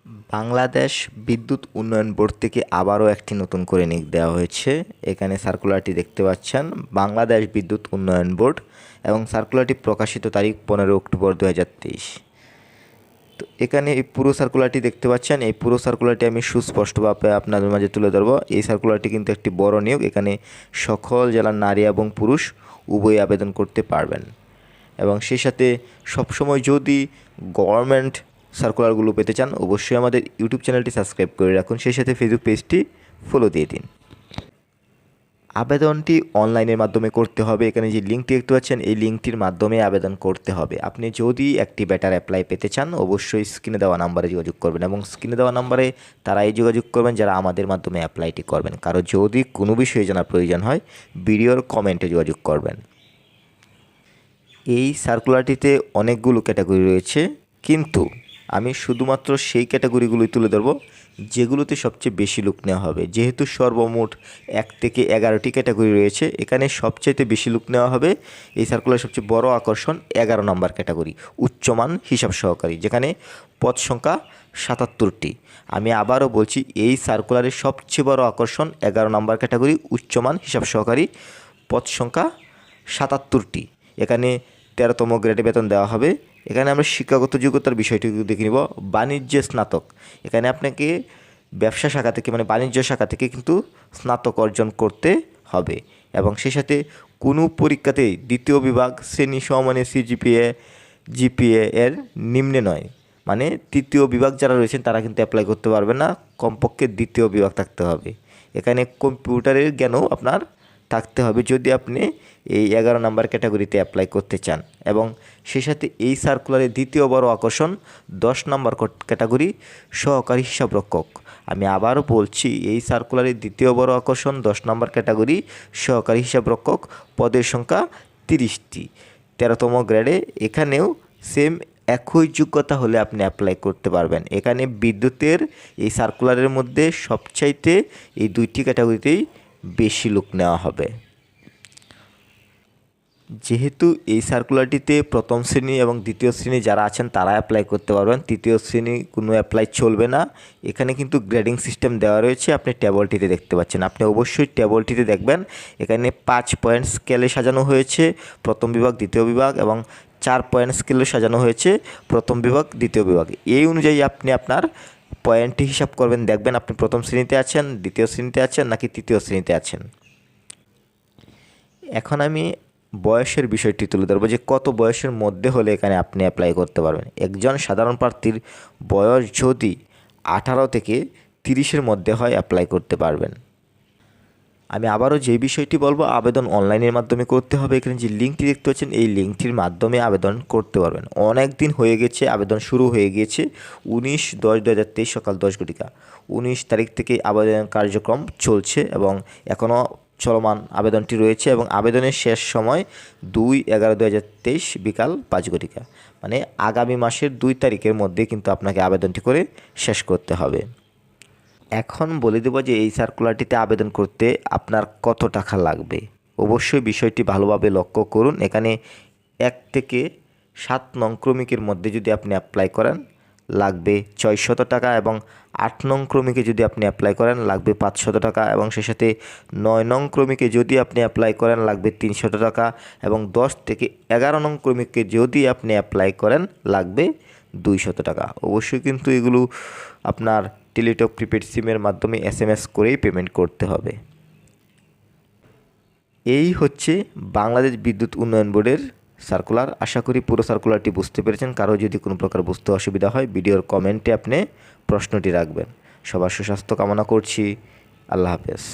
বাংলাদেশ বিদ্যুৎ উন্নয়ন বোর্ড থেকে আবারও একটি নতুন করে নিয়োগ দেওয়া হয়েছে। এখানে সার্কুলারটি দেখতে পাচ্ছেন, বাংলাদেশ বিদ্যুৎ উন্নয়ন বোর্ড, এবং সার্কুলারটি প্রকাশিত তারিখ 15 অক্টোবর 2023। তো এখানে এই পুরো সার্কুলারটি দেখতে পাচ্ছেন। এই পুরো সার্কুলারটি আমি সুস্পষ্টভাবে আপনাদের মাঝে তুলে ধরবো। এই সার্কুলারটি কিন্তু একটি বড় নিয়োগ। এখানে সকল জেলার নারী এবং পুরুষ উভয়ই আবেদন করতে পারবেন, এবং সেই সাথে সবসময় যদি গভর্নমেন্ট সার্কুলারগুলো পেতে চান, অবশ্যই আমাদের ইউটিউব চ্যানেলটি সাবস্ক্রাইব করে রাখুন। সেই সাথে ফেসবুক পেজটি ফলো দিয়ে দিন। আবেদনটি অনলাইনের মাধ্যমে করতে হবে। এখানে যে লিঙ্কটি দেখতে পাচ্ছেন, এই লিঙ্কটির মাধ্যমে আবেদন করতে হবে। আপনি যদি একটি বেটার অ্যাপ্লাই পেতে চান, অবশ্যই স্ক্রিনে দেওয়া নাম্বারে যোগাযোগ করবেন, এবং স্ক্রিনে দেওয়া নাম্বারে তারাই যোগাযোগ করবেন যারা আমাদের মাধ্যমে অ্যাপ্লাইটি করবেন। কারো যদি কোনো বিষয়ে জানার প্রয়োজন হয়, ভিডিওর কমেন্টে যোগাযোগ করবেন। এই সার্কুলারটিতে অনেকগুলো ক্যাটাগরি রয়েছে, কিন্তু আমি শুধুমাত্র সেই ক্যাটাগরিগুলোই তুলে ধরব যেগুলোতে সবচেয়ে বেশি লোক নেওয়া হবে। যেহেতু সর্বমোট 1 থেকে 11টি ক্যাটাগরি রয়েছে, এখানে সবচাইতে বেশি লোক নেওয়া হবে। এই সার্কুলার সবচেয়ে বড় আকর্ষণ 11 নম্বর ক্যাটাগরি উচ্চমান হিসাব সহকারী, যেখানে পদ সংখ্যা 77টি। আমি আবারও বলছি, এই সার্কুলারের সবচেয়ে বড় আকর্ষণ 11 নম্বর ক্যাটাগরি উচ্চমান হিসাব সহকারী, পদ সংখ্যা 77টি। এখানে 13তম গ্রেডে বেতন দেওয়া হবে। এখানে আমরা শিক্ষাগত যোগ্যতার বিষয়টি দেখে নিব। বাণিজ্যে স্নাতক, এখানে আপনাকে ব্যবসা শাখা থেকে মানে বাণিজ্য শাখা থেকে কিন্তু স্নাতক অর্জন করতে হবে, এবং সেই সাথে কোনো পরীক্ষাতেই দ্বিতীয় বিভাগ শ্রেণী সমমানে জিপিএ এর নিম্নে নয়। মানে তৃতীয় বিভাগ যারা রয়েছেন তারা কিন্তু অ্যাপ্লাই করতে পারবে না, কমপক্ষে দ্বিতীয় বিভাগ থাকতে হবে। এখানে কম্পিউটারের জ্ঞানও আপনার থাকতে হবে যদি আপনি এই 11 নম্বর ক্যাটাগরিতে অ্যাপ্লাই করতে চান। এবং সেই সাথে এই সার্কুলারের দ্বিতীয় বড় আকর্ষণ 10 নম্বর ক্যাটাগরি সহকারী হিসাবরক্ষক। আমি আবারও বলছি, এই সার্কুলারের দ্বিতীয় বড় আকর্ষণ 10 নম্বর ক্যাটাগরি সহকারী হিসাবরক্ষক, পদের সংখ্যা 30টি, 13তম গ্রেডে। এখানেও সেম একই যোগ্যতা হলে আপনি অ্যাপ্লাই করতে পারবেন। এখানে বিদ্যুতের এই সার্কুলারের মধ্যে সবচাইতে এই 2টি ক্যাটাগরিতেই বেশি লোক নেওয়া হবে। যেহেতু এই সার্কুলারটিতে প্রথম শ্রেণী এবং দ্বিতীয় শ্রেণী যারা আছেন তারা অ্যাপ্লাই করতে পারবেন, তৃতীয় শ্রেণী কোনো অ্যাপ্লাই চলবে না। এখানে কিন্তু গ্রেডিং সিস্টেম দেওয়া রয়েছে, আপনি টেবলটিতে দেখতে পাচ্ছেন। আপনি অবশ্যই টেবলটিতে দেখবেন। এখানে 5 পয়েন্ট স্কেলে সাজানো হয়েছে প্রথম বিভাগ, দ্বিতীয় বিভাগ, এবং 4 পয়েন্ট স্কেলে সাজানো হয়েছে প্রথম বিভাগ, দ্বিতীয় বিভাগ। এই অনুযায়ী আপনি আপনার পয়েন্টটি হিসাব করবেন, দেখবেন আপনি প্রথম শ্রেণীতে আছেন, দ্বিতীয় শ্রেণীতে আছেন নাকি তৃতীয় শ্রেণীতে আছেন। এখন আমি বয়সের বিষয়টি তুলে ধরবো, যে কত বয়সের মধ্যে হলে এখানে আপনি অ্যাপ্লাই করতে পারবেন। একজন সাধারণ প্রার্থীর বয়স যদি 18 থেকে 30-এর মধ্যে হয়, অ্যাপ্লাই করতে পারবেন। আমি আবারও যে বিষয়টি বলবো, আবেদন অনলাইনের মাধ্যমে করতে হবে। এখানে যে লিঙ্কটি দেখতে পাচ্ছেন, এই লিঙ্কটির মাধ্যমে আবেদন করতে পারবেন। অনেক দিন হয়ে গেছে, আবেদন শুরু হয়ে গিয়েছে 19/10/2023 সকাল 10 ঘটিকা। 19 তারিখ থেকে আবেদন কার্যক্রম চলছে, এবং এখনও চলমান আবেদনটি রয়েছে, এবং আবেদনের শেষ সময় 2/11/2023 বিকাল 5 ঘটিকা। মানে আগামী মাসের 2 তারিখের মধ্যে কিন্তু আপনাকে আবেদনটি করে শেষ করতে হবে। এখন বলে দেব যে এই সার্কুলারটিতে আবেদন করতে আপনার কত টাকা লাগবে। অবশ্যই বিষয়টি ভালোভাবে লক্ষ্য করুন। এখানে 1 থেকে 7 নং ক্রমিকের মধ্যে যদি আপনি অ্যাপ্লাই করেন লাগবে 600 টাকা, এবং 8 নং ক্রমিকে যদি আপনি অ্যাপ্লাই করেন লাগবে 500 টাকা, এবং সেই সাথে 9 নং ক্রমিকে যদি আপনি অ্যাপ্লাই করেন লাগবে 300 টাকা, এবং 10 থেকে 11 নং ক্রমিকে যদি আপনি অ্যাপ্লাই করেন লাগবে 200 টাকা। অবশ্যই কিন্তু এগুলো আপনার টেলিটক প্রিপেড সিমের মাধ্যমে SMS করেই পেমেন্ট করতে হবে। এই হচ্ছে বাংলাদেশ বিদ্যুৎ উন্নয়ন বোর্ডের সার্কুলার। আশা করি পুরো সার্কুলারটি বুঝতে পেরেছেন। কারো যদি কোনো প্রকার বুঝতে অসুবিধা হয়, ভিডিওর কমেন্টে আপনি প্রশ্নটি রাখবেন। সবার সুস্বাস্থ্য কামনা করছি। আল্লাহ হাফেজ।